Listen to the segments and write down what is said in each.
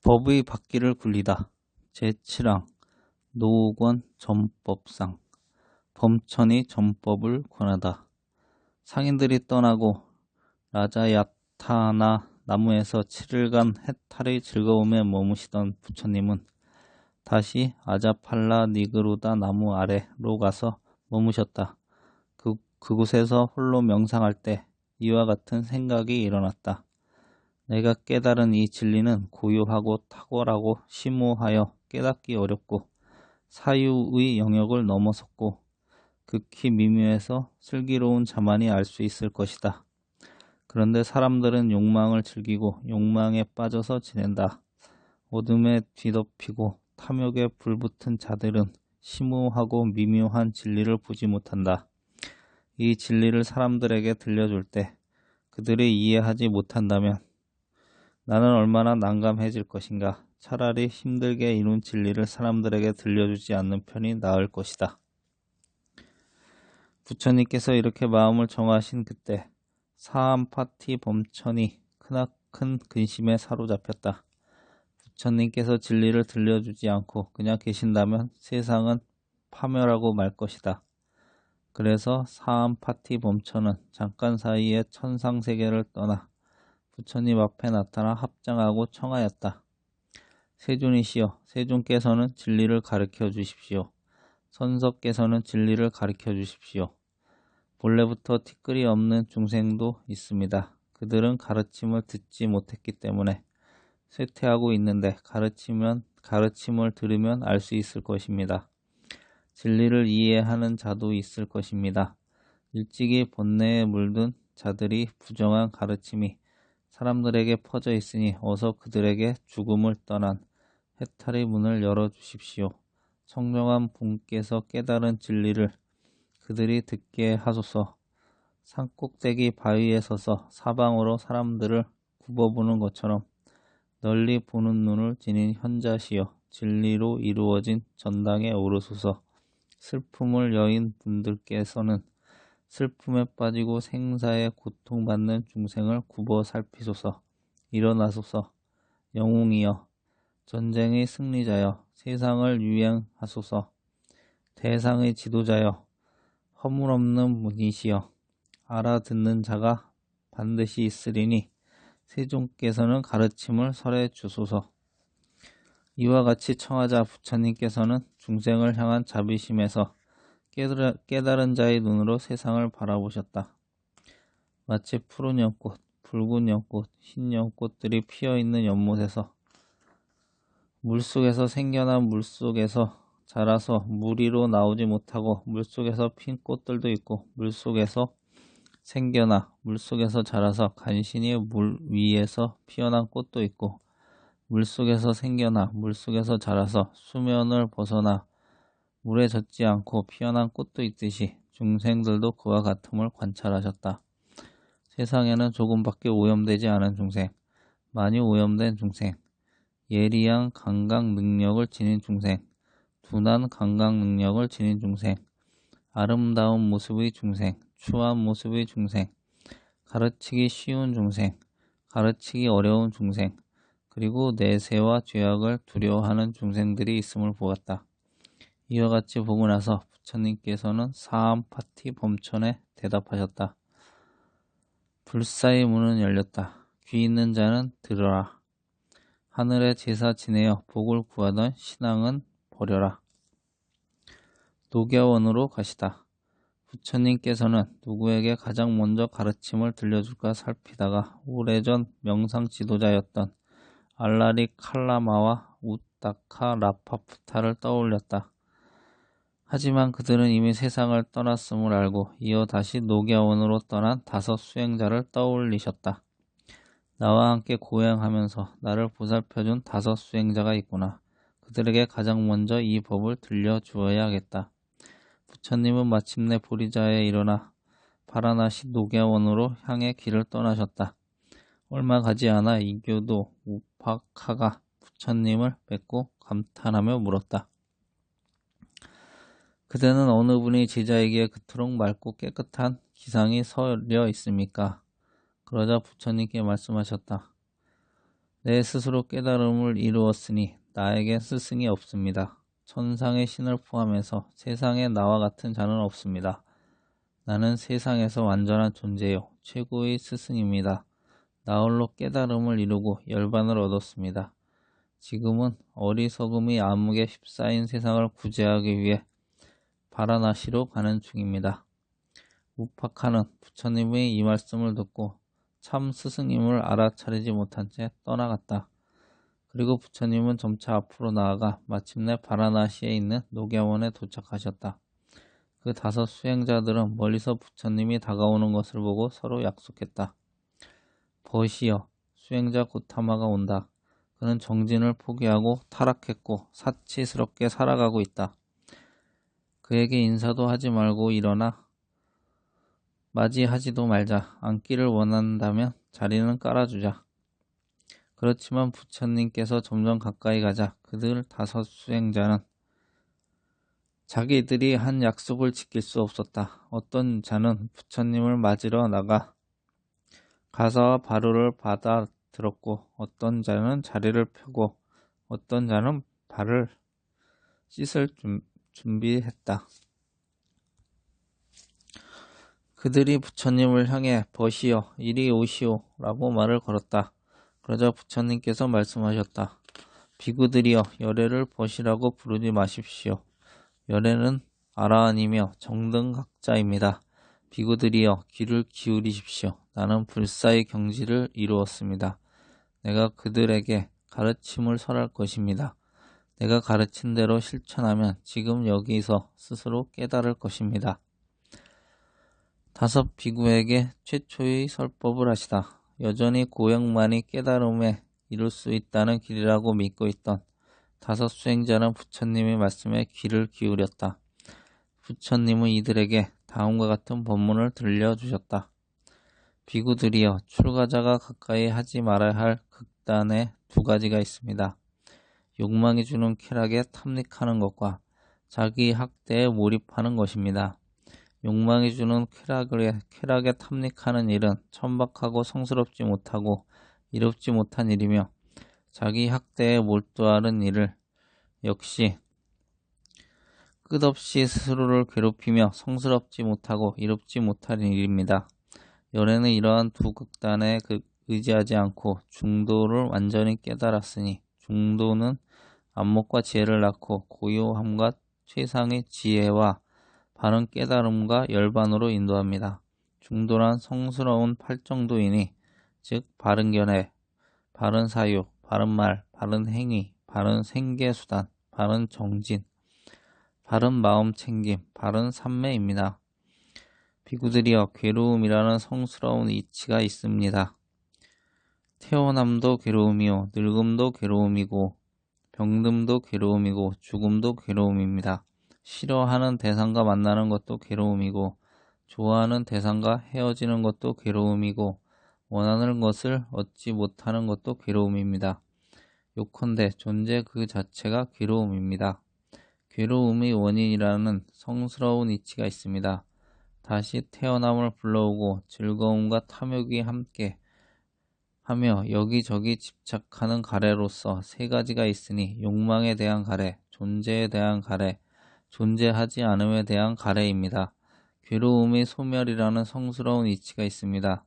법의 바퀴를 굴리다. 제7항 노후권 전법상 범천이 전법을 권하다. 상인들이 떠나고 라자야타나 나무에서 7일간 해탈의 즐거움에 머무시던 부처님은 다시 아자팔라 니그루다 나무 아래로 가서 머무셨다. 그곳에서 홀로 명상할 때 이와 같은 생각이 일어났다. 내가 깨달은 이 진리는 고유하고 탁월하고 심오하여 깨닫기 어렵고 사유의 영역을 넘어섰고 극히 미묘해서 슬기로운 자만이 알 수 있을 것이다. 그런데 사람들은 욕망을 즐기고 욕망에 빠져서 지낸다. 어둠에 뒤덮이고 탐욕에 불붙은 자들은 심오하고 미묘한 진리를 보지 못한다. 이 진리를 사람들에게 들려줄 때 그들이 이해하지 못한다면 나는 얼마나 난감해질 것인가. 차라리 힘들게 이룬 진리를 사람들에게 들려주지 않는 편이 나을 것이다. 부처님께서 이렇게 마음을 정하신 그때 사암파티 범천이 크나큰 근심에 사로잡혔다. 부처님께서 진리를 들려주지 않고 그냥 계신다면 세상은 파멸하고 말 것이다. 그래서 사암파티 범천은 잠깐 사이에 천상세계를 떠나 부처님 앞에 나타나 합장하고 청하였다. 세존이시여, 세존께서는 진리를 가르쳐 주십시오. 선석께서는 진리를 가르쳐 주십시오. 본래부터 티끌이 없는 중생도 있습니다. 그들은 가르침을 듣지 못했기 때문에 쇠퇴하고 있는데 가르침을 들으면 알 수 있을 것입니다. 진리를 이해하는 자도 있을 것입니다. 일찍이 번뇌에 물든 자들이 부정한 가르침이 사람들에게 퍼져 있으니 어서 그들에게 죽음을 떠난 해탈의 문을 열어주십시오. 청정한 분께서 깨달은 진리를 그들이 듣게 하소서. 산꼭대기 바위에 서서 사방으로 사람들을 굽어보는 것처럼 널리 보는 눈을 지닌 현자시여, 진리로 이루어진 전당에 오르소서. 슬픔을 여인 분들께서는 슬픔에 빠지고 생사에 고통받는 중생을 굽어 살피소서. 일어나소서. 영웅이여, 전쟁의 승리자여, 세상을 유행하소서. 대상의 지도자여, 허물없는 분이시여, 알아듣는 자가 반드시 있으리니 세존께서는 가르침을 설해 주소서. 이와 같이 청하자 부처님께서는 중생을 향한 자비심에서 깨달은 자의 눈으로 세상을 바라보셨다. 마치 푸른 연꽃, 붉은 연꽃, 흰 연꽃들이 피어있는 연못에서 물속에서 생겨난 물속에서 자라서 물 위로 나오지 못하고 물속에서 핀 꽃들도 있고 물속에서 생겨나 물속에서 자라서 간신히 물 위에서 피어난 꽃도 있고 물속에서 생겨나 물속에서 자라서 수면을 벗어나 물에 젖지 않고 피어난 꽃도 있듯이 중생들도 그와 같음을 관찰하셨다. 세상에는 조금밖에 오염되지 않은 중생, 많이 오염된 중생, 예리한 감각 능력을 지닌 중생, 둔한 감각 능력을 지닌 중생, 아름다운 모습의 중생, 추한 모습의 중생, 가르치기 쉬운 중생, 가르치기 어려운 중생, 그리고 내세와 죄악을 두려워하는 중생들이 있음을 보았다. 이와 같이 보고 나서 부처님께서는 사암파티 범천에 대답하셨다. 불사의 문은 열렸다. 귀 있는 자는 들으라. 하늘에 제사 지내어 복을 구하던 신앙은 버려라. 녹야원으로 가시다. 부처님께서는 누구에게 가장 먼저 가르침을 들려줄까 살피다가 오래전 명상 지도자였던 알라리 칼라마와 우타카 라파푸타를 떠올렸다. 하지만 그들은 이미 세상을 떠났음을 알고 이어 다시 녹야원으로 떠난 5 수행자를 떠올리셨다. 나와 함께 고행하면서 나를 보살펴준 5 수행자가 있구나. 그들에게 가장 먼저 이 법을 들려주어야겠다. 부처님은 마침내 보리자에 일어나 바라나시 녹야원으로 향해 길을 떠나셨다. 얼마 가지 않아 이교도 우파카가 부처님을 뵙고 감탄하며 물었다. 그대는 어느 분이 제자에게 그토록 맑고 깨끗한 기상이 서려 있습니까? 그러자 부처님께 말씀하셨다. 내 스스로 깨달음을 이루었으니 나에겐 스승이 없습니다. 천상의 신을 포함해서 세상에 나와 같은 자는 없습니다. 나는 세상에서 완전한 존재요 최고의 스승입니다. 나 홀로 깨달음을 이루고 열반을 얻었습니다. 지금은 어리석음의 암흑에 휩싸인 세상을 구제하기 위해 바라나시로 가는 중입니다. 우파카는 부처님의 이 말씀을 듣고 참 스승님을 알아차리지 못한 채 떠나갔다. 그리고 부처님은 점차 앞으로 나아가 마침내 바라나시에 있는 녹야원에 도착하셨다. 그 5 수행자들은 멀리서 부처님이 다가오는 것을 보고 서로 약속했다. 벗이여, 수행자 고타마가 온다. 그는 정진을 포기하고 타락했고 사치스럽게 살아가고 있다. 그에게 인사도 하지 말고 일어나 맞이하지도 말자. 앉기를 원한다면 자리는 깔아주자. 그렇지만 부처님께서 점점 가까이 가자 그들 5 수행자는 자기들이 한 약속을 지킬 수 없었다. 어떤 자는 부처님을 맞으러 나가 가사와 바루를 받아 들었고 어떤 자는 자리를 펴고 어떤 자는 발을 씻을 준비했다. 그들이 부처님을 향해 벗이여 이리 오시오 라고 말을 걸었다. 그러자 부처님께서 말씀하셨다. 비구들이여 열애를 벗이라고 부르지 마십시오. 열애는 아라한이며 정등각자입니다. 비구들이여 귀를 기울이십시오. 나는 불사의 경지를 이루었습니다. 내가 그들에게 가르침을 설할 것입니다. 내가 가르친 대로 실천하면 지금 여기서 스스로 깨달을 것입니다. 5 비구에게 최초의 설법을 하시다. 여전히 고행만이 깨달음에 이룰 수 있다는 길이라고 믿고 있던 5 수행자는 부처님의 말씀에 귀를 기울였다. 부처님은 이들에게 다음과 같은 법문을 들려주셨다. 비구들이여 출가자가 가까이 하지 말아야 할 극단에 2 가지가 있습니다. 욕망이 주는 쾌락에 탐닉하는 것과 자기 학대에 몰입하는 것입니다. 욕망이 주는 쾌락에 탐닉하는 일은 천박하고 성스럽지 못하고 이롭지 못한 일이며 자기 학대에 몰두하는 일을 역시 끝없이 스스로를 괴롭히며 성스럽지 못하고 이롭지 못한 일입니다. 열애는 이러한 2 극단에 의지하지 않고 중도를 완전히 깨달았으니 중도는 안목과 지혜를 낳고 고요함과 최상의 지혜와 바른 깨달음과 열반으로 인도합니다. 중도란 성스러운 8정도이니 즉 바른 견해, 바른 사유, 바른 말, 바른 행위, 바른 생계수단, 바른 정진, 바른 마음 챙김, 바른 삼매입니다. 비구들이여 괴로움이라는 성스러운 이치가 있습니다. 태어남도 괴로움이요 늙음도 괴로움이고 병듦도 괴로움이고 죽음도 괴로움입니다. 싫어하는 대상과 만나는 것도 괴로움이고 좋아하는 대상과 헤어지는 것도 괴로움이고 원하는 것을 얻지 못하는 것도 괴로움입니다. 요컨대 존재 그 자체가 괴로움입니다. 괴로움의 원인이라는 성스러운 이치가 있습니다. 다시 태어남을 불러오고 즐거움과 탐욕이 함께 하며 여기저기 집착하는 가래로서 3 가지가 있으니 욕망에 대한 가래, 존재에 대한 가래, 존재하지 않음에 대한 가래입니다. 괴로움의 소멸이라는 성스러운 이치가 있습니다.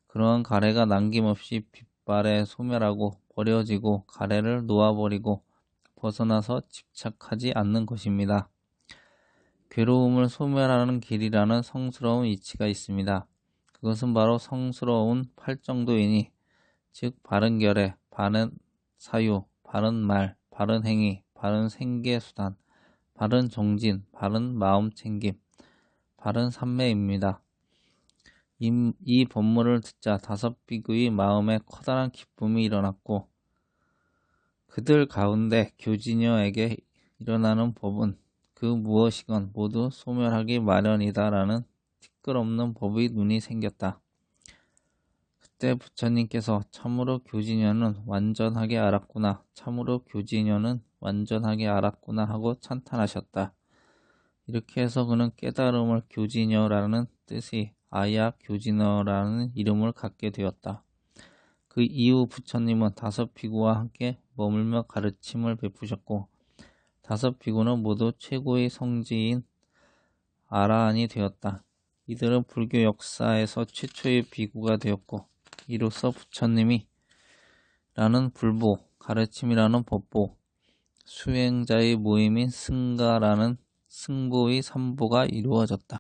그러한 가래가 남김없이 빛발에 소멸하고 버려지고 가래를 놓아버리고 벗어나서 집착하지 않는 것입니다. 괴로움을 소멸하는 길이라는 성스러운 이치가 있습니다. 그것은 바로 성스러운 8정도이니 즉 바른 결의, 바른 사유, 바른 말, 바른 행위, 바른 생계수단, 바른 정진, 바른 마음 챙김, 바른 삼매입니다. 이 법문을 듣자 5 비구의 마음에 커다란 기쁨이 일어났고 그들 가운데 교진여에게 일어나는 법은 그 무엇이건 모두 소멸하기 마련이다라는 티끌없는 법의 눈이 생겼다. 그때 부처님께서 참으로 교진여는 완전하게 알았구나, 참으로 교진여는 완전하게 알았구나 하고 찬탄하셨다. 이렇게 해서 그는 깨달음을 교진여라는 뜻이 아야 교진여라는 이름을 갖게 되었다. 그 이후 부처님은 5비구와 함께 머물며 가르침을 베푸셨고 5비구는 모두 최고의 성지인 아라한이 되었다. 이들은 불교 역사에서 최초의 비구가 되었고 이로써 부처님이 라는 불보, 가르침이라는 법보, 수행자의 모임인 승가라는 승보의 3보가 이루어졌다.